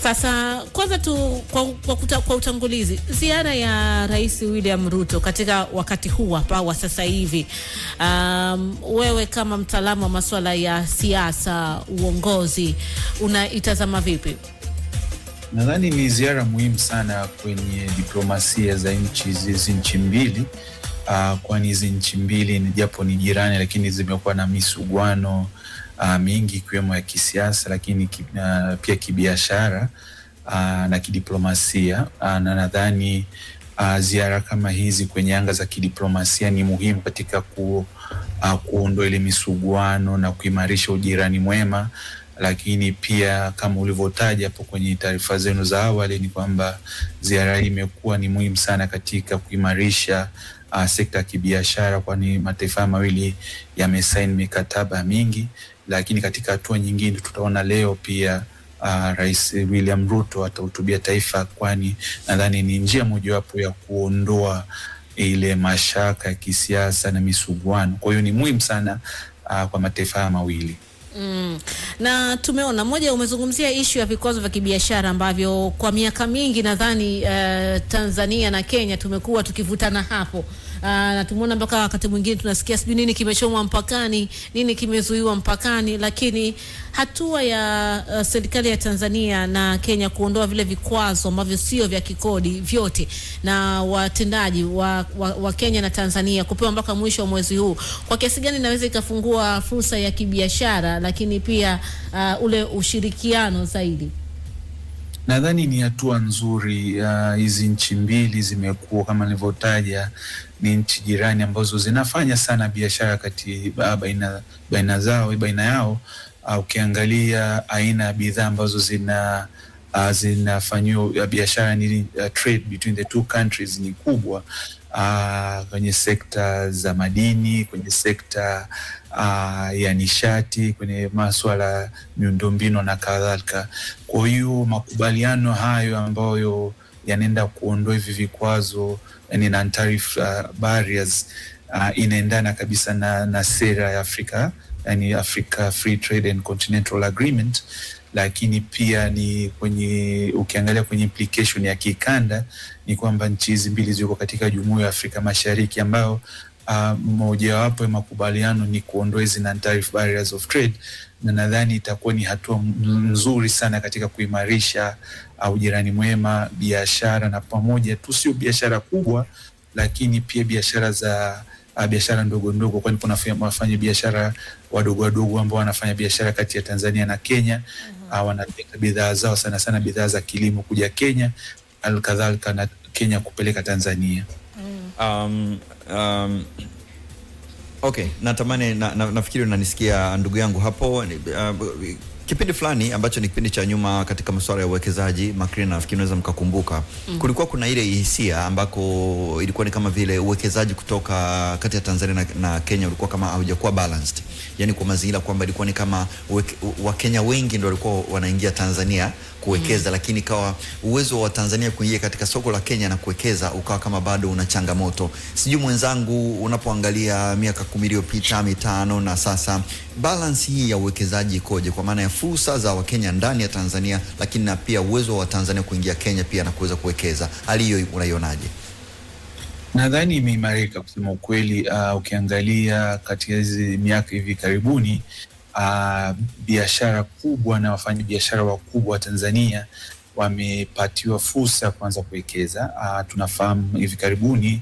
Sasa kwanza tu kwa utangulizi, ziara ya Rais William Ruto katika wakati huu hapa wa sasa hivi, wewe kama mtaalamu wa masuala ya siasa, uongozi, unaitazama vipi? Nadhani ni ziara muhimu sana kwenye diplomasia za nchi mbili, kwani hizi nchi mbili japo ni jirani lakini zimekuwa na misuguano mingi ikiwemo ya kisiasa, lakini pia kibiashara na kidiplomasia, na nadhani ziara kama hizi kwenye anga za kidiplomasia ni muhimu katika kuondoa ile misuguano na kuimarisha ujirani mwema. Lakini pia kama ulivyotaja hapo kwenye taarifa zenu za awali, ni kwamba ziara hii imekuwa ni muhimu sana katika kuimarisha sekta ya kibiashara, kwani mataifa mawili yamesaini mikataba mingi. Lakini katika hatua nyingine tutaona leo pia Rais William Ruto atahutubia taifa, kwani nadhani ni njia mojawapo ya kuondoa ile mashaka ya kisiasa na misuguano. Kwa hiyo ni muhimu sana kwa mataifa mawili. Na tumeona moja, umezungumzia issue ya vikwazo vya kibiashara ambavyo kwa miaka mingi nadhani Tanzania na Kenya tumekuwa tukivutana hapo. Na tumeona mpaka wakati mwingine tunasikia sijui nini kimechomwa mpakani, nini kimezuiwa mpakani, lakini hatua ya serikali ya Tanzania na Kenya kuondoa vile vikwazo ambavyo sio vya kikodi vyote, na watendaji wa Kenya na Tanzania kupewa mpaka mwisho wa mwezi huu, kwa kiasi gani inaweza ikafungua fursa ya kibiashara, lakini pia ule ushirikiano zaidi? Nadhani ni hatua nzuri. Hizi nchi mbili zimekuwa kama nilivyotaja ni nchi jirani ambazo zinafanya sana biashara baina yao. Ukiangalia aina ya bidhaa ambazo zinafanywa biashara, ni trade between the two countries ni kubwa, kwenye sekta za madini, kwenye sekta ya nishati, kwenye masuala miundombinu na kadhalika. Kwa hiyo makubaliano hayo ambayo yanaenda kuondoa hivi vikwazo, yani non-tariff barriers, inaendana kabisa na sera ya Afrika, yani Africa Free Trade and Continental Agreement. Lakini pia ni ukiangalia kwenye implication ya kikanda, ni kwamba nchi hizi mbili ziko katika Jumuiya ya Afrika Mashariki, ambao mojawapo ya makubaliano ni kuondoa hizi non-tariff barriers of trade, na nadhani itakuwa ni hatua nzuri sana katika kuimarisha ujirani mwema, biashara, na pamoja tu sio biashara kubwa, lakini pia biashara ndogo ndogo, kwani kuna wafanya biashara wadogo ambao wanafanya biashara kati ya Tanzania na Kenya. Wanaleta bidhaa zao, sana bidhaa za kilimo kuja Kenya, alikadhalika na Kenya kupeleka Tanzania. Okay, natamani nafikiri unanisikia ndugu yangu hapo. Kipindi fulani ambacho ni kipindi cha nyuma katika masuala ya uwekezaji, Makrina, nafikiri unaweza mkakumbuka, kulikuwa kuna ile hisia ambako ilikuwa ni kama vile uwekezaji kutoka kati ya Tanzania na Kenya ulikuwa kama haujakuwa balanced. Yani kwa mazingira kwamba ilikuwa ni kama Wakenya wengi ndio walikuwa wanaingia Tanzania kuwekeza, lakini kawa uwezo wa Tanzania kuingia katika soko la Kenya na kuwekeza ukawa kama bado una changamoto. Sijui mwenzangu, unapoangalia miaka 10 iliyopita, 5 na sasa, balance hii ya uwekezaji ikoje, kwa maana ya fursa za Wakenya ndani ya Tanzania, lakini na pia uwezo wa Tanzania kuingia Kenya pia na kuweza kuwekeza? Hali hiyo unaionaje? Nadhani imeimarika kusema ukweli. Ukiangalia katika hizi miaka hivi karibuni, biashara kubwa na wafanya biashara wakubwa wa Tanzania wamepatiwa fursa ya kuanza kuwekeza. Tunafahamu hivi karibuni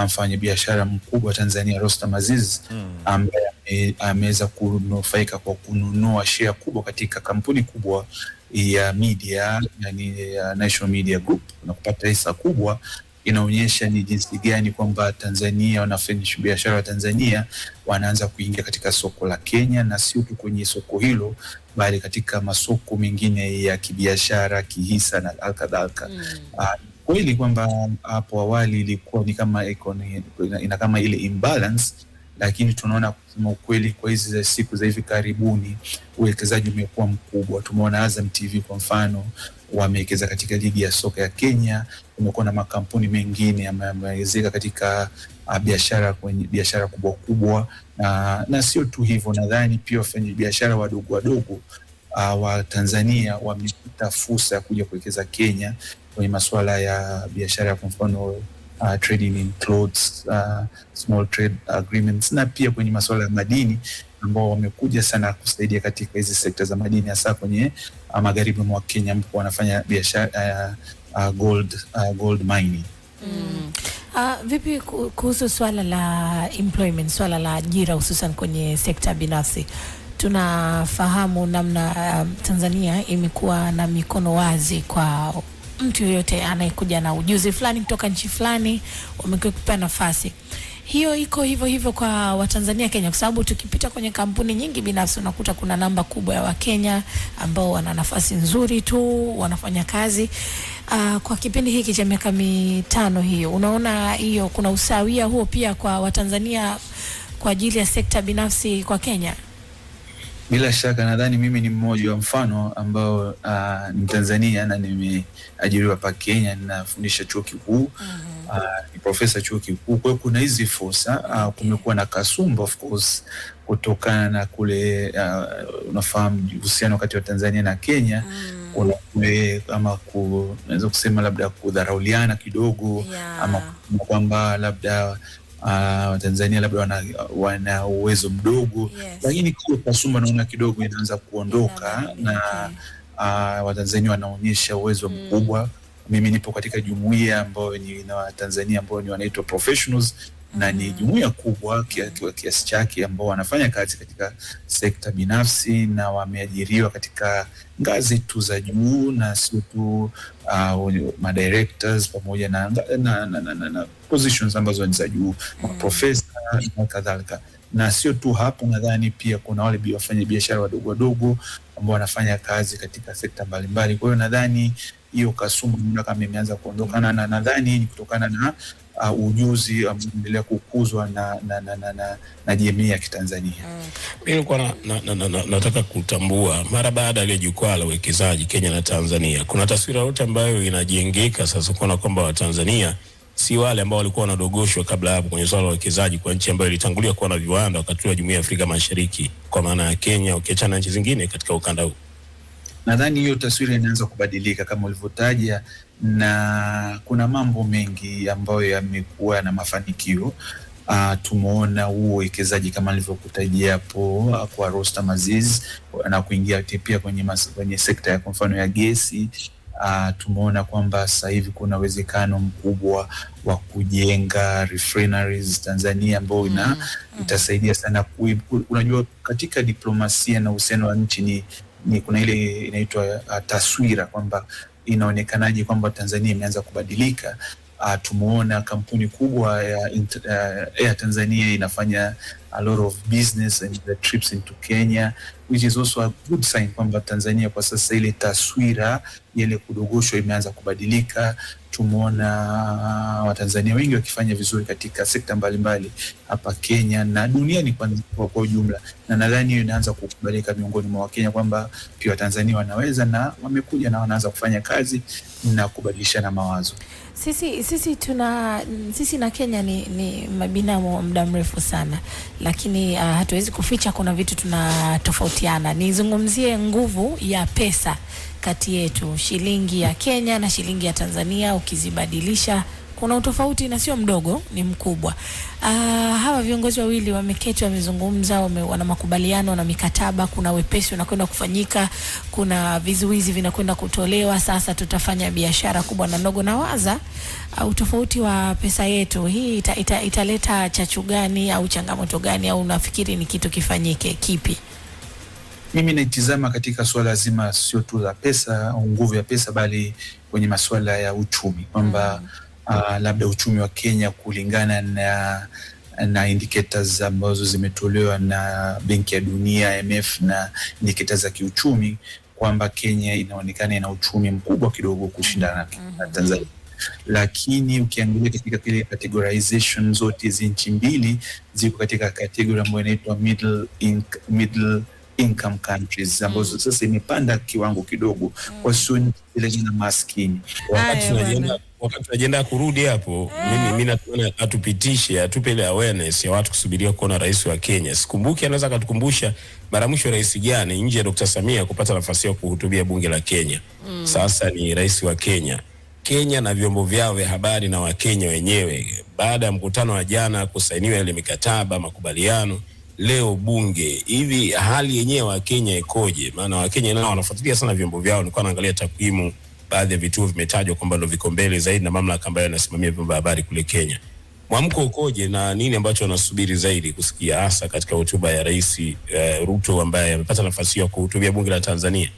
mfanya biashara mkubwa wa Tanzania Rostam Aziz ambaye ameweza kunufaika kwa kununua share kubwa katika kampuni kubwa ya media, yani National Media Group, na kupata hisa kubwa. Inaonyesha ni jinsi gani kwamba Tanzania, wanafanya biashara wa Tanzania wanaanza kuingia katika soko la Kenya, na sio tu kwenye soko hilo bali katika masoko mengine ya kibiashara, kihisa na kadhalika. Kweli kwamba hapo awali ilikuwa ni kama ina kama ile imbalance, lakini tunaona kusema ukweli kwa hizi siku za hivi karibuni uwekezaji umekuwa mkubwa. Tumeona Azam TV kwa mfano wamewekeza katika ligi ya soka ya Kenya. Kumekuwa na makampuni mengine yamewezeka katika biashara kubwa na sio tu hivyo, nadhani pia wafanya biashara wadogo wa Tanzania wamepata fursa ya kuja kuwekeza Kenya kwenye masuala ya biashara, kwa mfano trading in clothes, small trade agreements, na pia kwenye masuala ya madini ambao wamekuja sana kusaidia katika hizi sekta za madini, hasa kwenye magharibi mwa Kenya ambapo wanafanya biashara gold mining. Vipi kuhusu swala la employment, swala la ajira hususan kwenye sekta binafsi? Tunafahamu namna Tanzania imekuwa na mikono wazi kwa mtu yoyote anayekuja na ujuzi fulani kutoka nchi fulani, wamekuwa kupewa nafasi. Hiyo iko hivyo hivyo kwa Watanzania Kenya, kwa sababu tukipita kwenye kampuni nyingi binafsi unakuta kuna namba kubwa ya Wakenya ambao wana nafasi nzuri tu, wanafanya kazi. Kwa kipindi hiki cha miaka 5 hiyo, unaona hiyo kuna usawia huo pia kwa Watanzania kwa ajili ya sekta binafsi kwa Kenya? Bila shaka, nadhani mimi ni mmoja wa mfano ambao ni Tanzania na nimeajiriwa hapa Kenya, ninafundisha chuo kikuu, ni profesa chuo kikuu. Kwa hiyo kuna hizi fursa. Kumekuwa na kasumba of course kutokana na kule unafahamu uhusiano kati ya Tanzania na Kenya, kuna kule ama naweza kusema labda kudharauliana kidogo, ama kwamba labda Watanzania labda wana uwezo mdogo, lakini kwa kasumba naona kidogo inaanza kuondoka, na Watanzania wanaonyesha uwezo mkubwa. Mimi nipo katika jumuiya ambayo ni na Watanzania ambao ni wanaitwa professionals, na ni jumuiya kubwa kiasi chake ambao wanafanya kazi katika sekta binafsi na wameajiriwa katika ngazi tu za juu, na sio tu madirectors pamoja na positions ambazo ni za juu, profesa na kadhalika. Na sio tu hapo, nadhani pia kuna wale wafanya biashara wadogo wadogo ambao wanafanya kazi katika sekta mbalimbali. Kwa hiyo nadhani hiyo kasumba kama imeanza kuondoka, na nadhani ni kutokana na ujuzi ambao unaendelea kukuzwa na jamii ya Kitanzania. Mimi nilikuwa nataka kutambua, mara baada ya jukwaa la uwekezaji Kenya na Tanzania, kuna taswira yote ambayo inajengeka sasa kuona kwamba Watanzania si wale ambao walikuwa wanadogoshwa kabla hapo kwenye swala la uwekezaji kwa nchi ambayo ilitangulia kuwa na viwanda wakati wa Jumuiya ya Afrika Mashariki, kwa maana ya Kenya ukiachana na nchi zingine katika ukanda huu. Nadhani hiyo taswira inaanza kubadilika kama ulivyotaja, na kuna mambo mengi ambayo yamekuwa na mafanikio. Tumeona huo uwekezaji kama nilivyokutajia hapo kwa Rostam Aziz, na kuingia pia kwenye sekta ya kwa mfano ya gesi. Tumeona kwamba sasa hivi kuna uwezekano mkubwa wa kujenga refineries Tanzania ambao itasaidia sana. Unajua, katika diplomasia na uhusiano wa nchi ni kuna ile inaitwa taswira kwamba inaonekanaje kwamba Tanzania imeanza kubadilika. Tumeona kampuni kubwa ya Air Tanzania inafanya a lot of business and the trips into Kenya, which is also a good sign kwamba Tanzania kwa sasa ile taswira ile kudogoshwa imeanza kubadilika. Tumeona Watanzania wengi wakifanya vizuri katika sekta mbalimbali hapa Kenya na duniani kwa ujumla, na nadhani hiyo inaanza kukubalika miongoni mwa Wakenya kwamba pia Watanzania wanaweza na wamekuja na wanaanza kufanya kazi na kubadilishana mawazo. Sisi na Kenya ni mabinamu wa muda mrefu sana, lakini hatuwezi kuficha kuna vitu tunatofautiana. Nizungumzie nguvu ya pesa kati yetu, shilingi ya Kenya na shilingi ya Tanzania. Ukizibadilisha kuna utofauti na sio mdogo, ni mkubwa. Hawa viongozi wawili wameketi, wamezungumza, wana makubaliano na mikataba, kuna wepesi unakwenda kufanyika, kuna vizuizi vinakwenda kutolewa. Sasa tutafanya biashara kubwa na ndogo. Na waza utofauti wa pesa yetu hii italeta chachu gani au changamoto gani, au unafikiri ni kitu kifanyike kipi? Mimi naitizama katika swala zima sio tu la pesa au nguvu ya pesa, bali kwenye masuala ya uchumi kwamba labda uchumi wa Kenya kulingana na indicators ambazo zimetolewa na Benki ya Dunia, IMF, na indicators za kiuchumi kwamba Kenya inaonekana ina uchumi mkubwa kidogo kushindana na Tanzania. Lakini ukiangalia katika kile categorization zote hizi nchi mbili ziko katika category ambayo inaitwa middle income countries ambazo sasa imepanda kiwango kidogo kwa sio ile na maskini. Wakati tunajiandaa kurudi hapo, mimi naona atupitishe, atupe ile awareness ya watu kusubiria kuona rais wa Kenya. Sikumbuki anaweza akatukumbusha mara mwisho rais gani nje ya Dr. Samia kupata nafasi ya kuhutubia bunge la Kenya. Sasa ni rais wa Kenya. Kenya na vyombo vyao vya habari na Wakenya wenyewe, baada ya mkutano wa jana kusainiwa ile mikataba makubaliano, leo bunge, hivi hali yenyewe wa Kenya ikoje? Maana Wakenya nao wanafuatilia sana vyombo vyao. Nilikuwa naangalia takwimu, baadhi ya vituo vimetajwa kwamba ndio viko mbele zaidi na mamlaka ambayo yanasimamia vyombo vya habari kule Kenya. Mwamko ukoje na nini ambacho wanasubiri zaidi kusikia hasa katika hotuba ya Rais Ruto ambaye amepata nafasi ya kuhutubia bunge la Tanzania?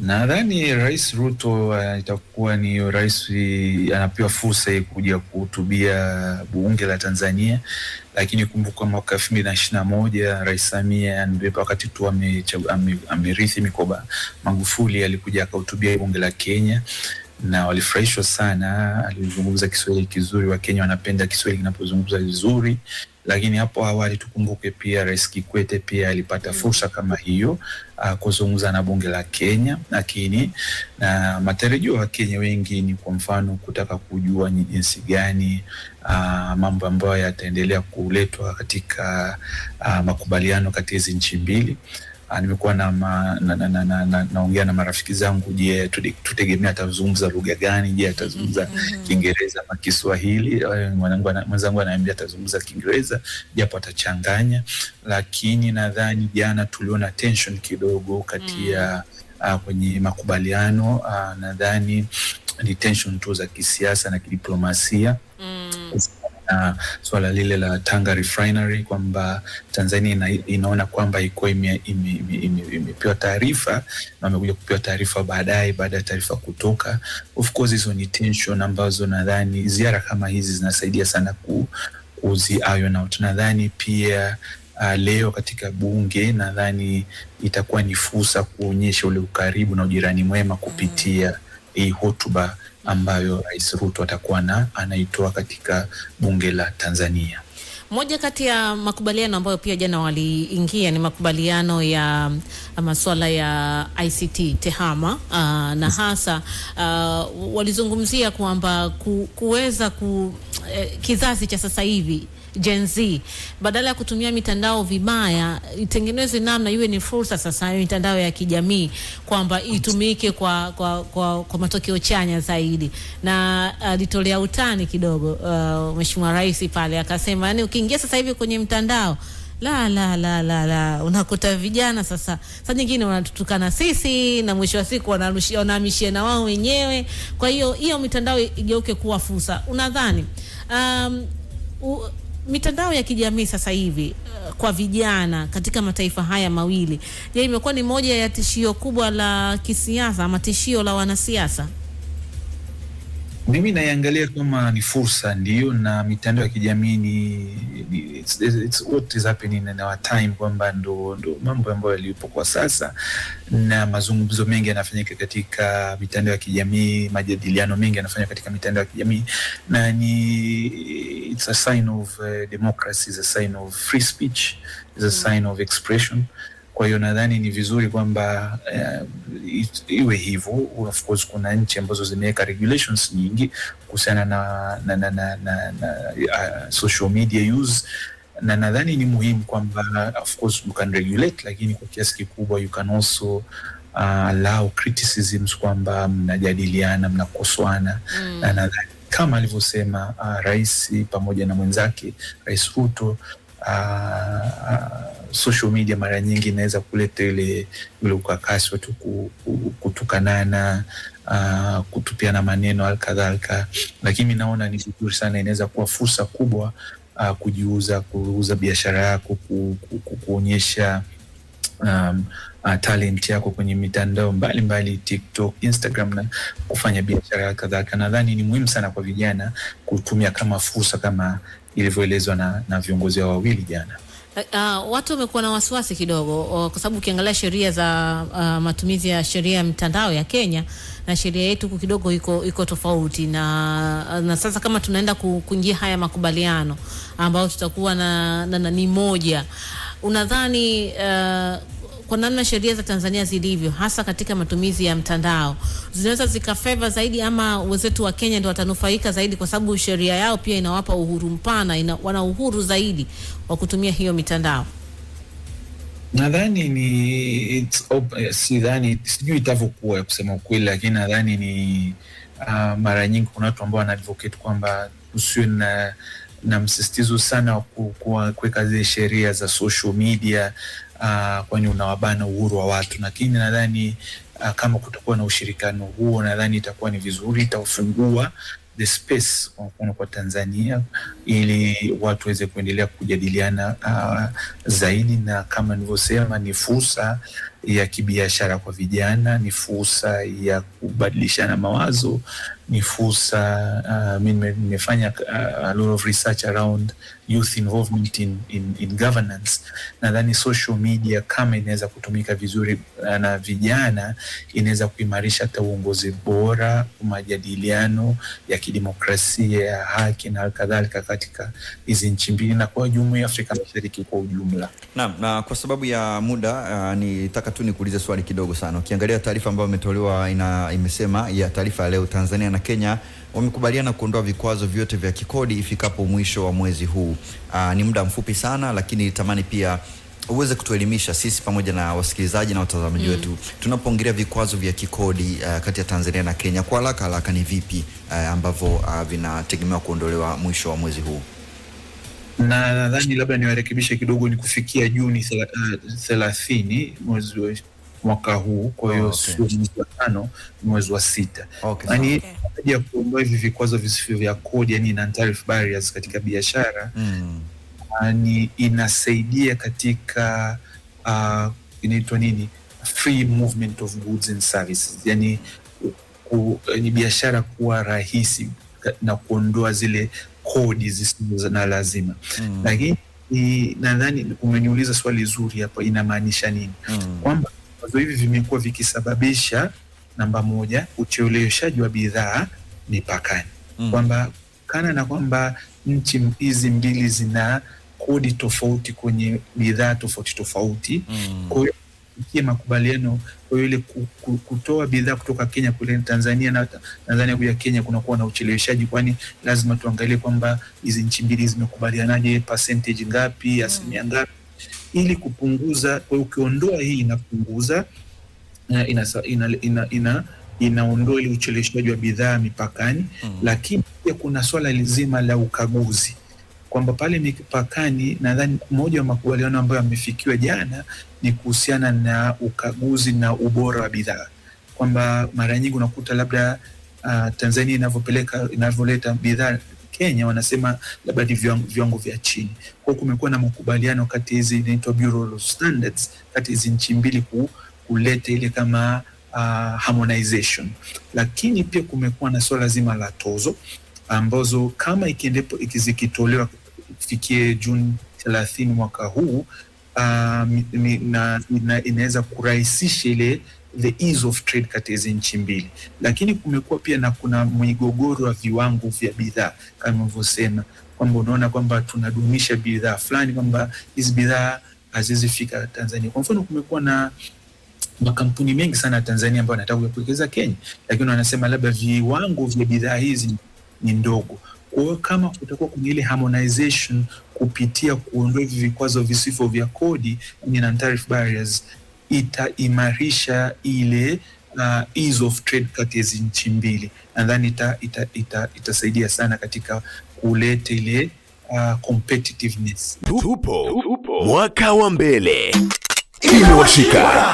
Nadhani Rais Ruto itakuwa ni rais anapewa fursa ya kuja kuhutubia bunge la Tanzania, lakini kumbuka mwaka 2021 Rais Samia ndio wakati tu amerithi mikoba Magufuli alikuja akahutubia bunge la Kenya na walifurahishwa sana. Alizungumza Kiswahili kizuri, wa Kenya wanapenda Kiswahili kinapozungumzwa vizuri. Lakini hapo awali tukumbuke pia Rais Kikwete pia alipata fursa kama hiyo kuzungumza na bunge la Kenya, lakini na matarajio wa Kenya wengi ni kwa mfano kutaka kujua ni jinsi gani mambo ambayo yataendelea kuletwa katika makubaliano kati ya hizo nchi mbili. Nimekuwa naongea na marafiki zangu, je, tutegemea atazungumza lugha gani? Je, atazungumza Kiingereza ama Kiswahili? Mwenzangu ananiambia atazungumza Kiingereza japo atachanganya. Lakini nadhani jana tuliona tension kidogo kati ya kwenye makubaliano. Nadhani ni tension tu za kisiasa na kidiplomasia. Swala lile la Tanga Refinery kwamba Tanzania inaona kwamba iko imepewa taarifa na wamekuja kupewa taarifa baadaye baada ya taarifa kutoka. Of course hizo ni tension ambazo nadhani ziara kama hizi zinasaidia sana kuzi iron out. Nadhani pia leo katika bunge nadhani itakuwa ni fursa kuonyesha ule ukaribu na ujirani mwema kupitia hii hotuba ambayo Rais Ruto atakuwa anaitoa katika bunge la Tanzania. Moja kati ya makubaliano ambayo pia jana waliingia ni makubaliano ya masuala ya ICT TEHAMA, na hasa walizungumzia kwamba kuweza kizazi cha sasa hivi Gen Z badala ya kutumia mitandao vibaya itengenezwe namna iwe ni fursa sasa mitandao ya kijamii kwamba itumike kwa matokeo chanya zaidi. Na alitolea utani kidogo Mheshimiwa Rais pale akasema, yani ukiingia sasa hivi kwenye mtandao la unakuta vijana sasa nyingine wanatutukana sisi na mwisho wa siku wanahamishia na wao wenyewe. Kwa hiyo mitandao igeuke kuwa fursa. Unadhani mitandao ya kijamii sasa hivi kwa vijana katika mataifa haya mawili, je, imekuwa ni moja ya tishio kubwa la kisiasa ama tishio la wanasiasa? Mimi naiangalia kama ni fursa ndio, na mitandao ya kijamii it's what is happening in our time, kwamba ndo mambo ambayo yalipo kwa sasa, na mazungumzo mengi yanafanyika katika mitandao ya kijamii, majadiliano mengi yanafanyika katika mitandao ya kijamii, na it's a sign of democracy, it's a sign of free speech, it's a sign of expression. Kwa hiyo nadhani ni vizuri kwamba iwe hivyo. Of course kuna nchi ambazo zimeweka regulations nyingi kuhusiana na social media use, na nadhani ni muhimu kwamba of course you can regulate, lakini kwa kiasi kikubwa you can also allow criticisms, kwamba mnajadiliana, mnakosoana. Na nadhani kama alivyosema rais pamoja na mwenzake Rais Ruto, social media mara nyingi inaweza kuleta ile ukakasi watu kutukanana, kutupiana maneno alkadhalika, lakini naona ni vizuri sana, inaweza kuwa fursa kubwa kuuza biashara yako, kuonyesha talent yako kwenye mitandao mbalimbali, TikTok, Instagram, na kufanya biashara kadhalika. Nadhani ni muhimu sana kwa vijana kutumia kama fursa kama ilivyoelezwa na viongozi wa wawili jana. Watu wamekuwa na wasiwasi kidogo kwa sababu ukiangalia sheria za matumizi ya sheria ya mitandao ya Kenya na sheria yetu kidogo iko tofauti, na sasa kama tunaenda kuingia haya makubaliano ambao tutakuwa na ni moja, unadhani kwa namna sheria za Tanzania zilivyo hasa katika matumizi ya mtandao zinaweza zikafavor zaidi, ama wenzetu wa Kenya ndio watanufaika zaidi kwa sababu sheria yao pia inawapa uhuru mpana, wana uhuru zaidi wa kutumia hiyo mitandao? Nadhani ni sidhani, sijui itavyokuwa kusema ukweli, lakini nadhani ni mara nyingi kuna watu ambao wana advocate kwamba usiwe na msisitizo sana kuweka zile sheria za social media, kwani unawabana uhuru wa watu. Lakini nadhani kama kutakuwa na ushirikiano huo, nadhani itakuwa ni vizuri, itafungua the space kwa Tanzania ili watu waweze kuendelea kujadiliana zaidi, na kama nilivyosema ni fursa ya kibiashara kwa vijana, ni fursa ya kubadilishana mawazo, ni fursa mimi nimefanya a lot of research around youth involvement in governance. Nadhani social media kama inaweza kutumika vizuri na vijana, inaweza kuimarisha hata uongozi bora, majadiliano ya kidemokrasia, ya haki na kadhalika katika hizi nchi mbili na kwa Jumuiya ya Afrika Mashariki kwa ujumla. Naam, na kwa sababu ya muda nitaka tu nikuulize swali kidogo sana. Ukiangalia taarifa ambayo imetolewa imesema ya taarifa ya leo, Tanzania na Kenya wamekubaliana kuondoa vikwazo vyote vya kikodi ifikapo mwisho wa mwezi huu. Ni muda mfupi sana, lakini tamani pia uweze kutuelimisha sisi pamoja na wasikilizaji na watazamaji wetu, tunapoongelea vikwazo vya kikodi kati ya Tanzania na Kenya, kwa haraka ni vipi ambavyo vinategemewa kuondolewa mwisho wa mwezi huu? Na nadhani labda niwarekebishe kidogo, ni kufikia Juni 30 mwezi wa mwaka huu. Kwa hiyo sio mwezi wa 5, mwezi wa 6. Yaani ya kuondoa hivi vikwazo visivyo vya kodi, yani non-tariff barriers katika biashara, ni inasaidia katika inaitwa nini, free movement of goods and services, yani ni biashara kuwa rahisi na kuondoa zile kodi zisizo na lazima. Lakini nadhani umeniuliza swali zuri hapa, inamaanisha nini? Kwamba vikwazo hivi vimekuwa vikisababisha, namba moja, ucheleweshaji wa bidhaa mipakani. Kwamba kana na kwamba nchi hizi mbili zina kodi tofauti kwenye bidhaa tofauti. Kwa hiyo ikiwa makubaliano, kwa ile kutoa bidhaa kutoka Kenya kule Tanzania na Tanzania kuja Kenya, kunakuwa na ucheleweshaji, kwani lazima tuangalie kwamba hizi nchi mbili zimekubalianaje, percentage ngapi, asilimia ngapi, ili kupunguza. Kwa ukiondoa hii inapunguza, inaondoa ile ucheleweshaji wa bidhaa mipakani. Lakini pia kuna swala lizima la ukaguzi, kwamba pale mipakani, nadhani moja wa makubaliano ambayo yamefikiwa jana ni kuhusiana na ukaguzi na ubora wa bidhaa, kwamba mara nyingi unakuta labda Tanzania inavyoleta bidhaa Kenya, wanasema labda ni viwango vya chini. Kwa kumekuwa na makubaliano kati hizi inaitwa Bureau of Standards kati hizi nchi mbili kuleta ile kama harmonization. Lakini pia kumekuwa na swala zima la tozo ambazo kama ikizikitolewa kufikie Juni 30 mwaka huu, inaweza kurahisisha ile the ease of trade kati ya nchi mbili. Lakini kumekuwa pia na kuna migogoro wa viwango vya bidhaa, kama nilivyosema, kwamba unaona kwamba tunadumisha bidhaa fulani, kwamba hizi bidhaa hazizifika Tanzania. Kwa mfano, kumekuwa na makampuni mengi sana Tanzania ambayo wanataka kuwekeza Kenya, lakini wanasema labda viwango vya bidhaa hizi ni ndogo. Kwa hiyo kama kutakuwa kuna ile harmonization kupitia kuondoa hivi vikwazo visivyo vya kodi, ni non-tariff barriers, itaimarisha ile ease of trade kati ya nchi mbili. Nadhani itasaidia sana katika kuleta ile competitiveness. Tupo mwaka wa mbele. Imewashika.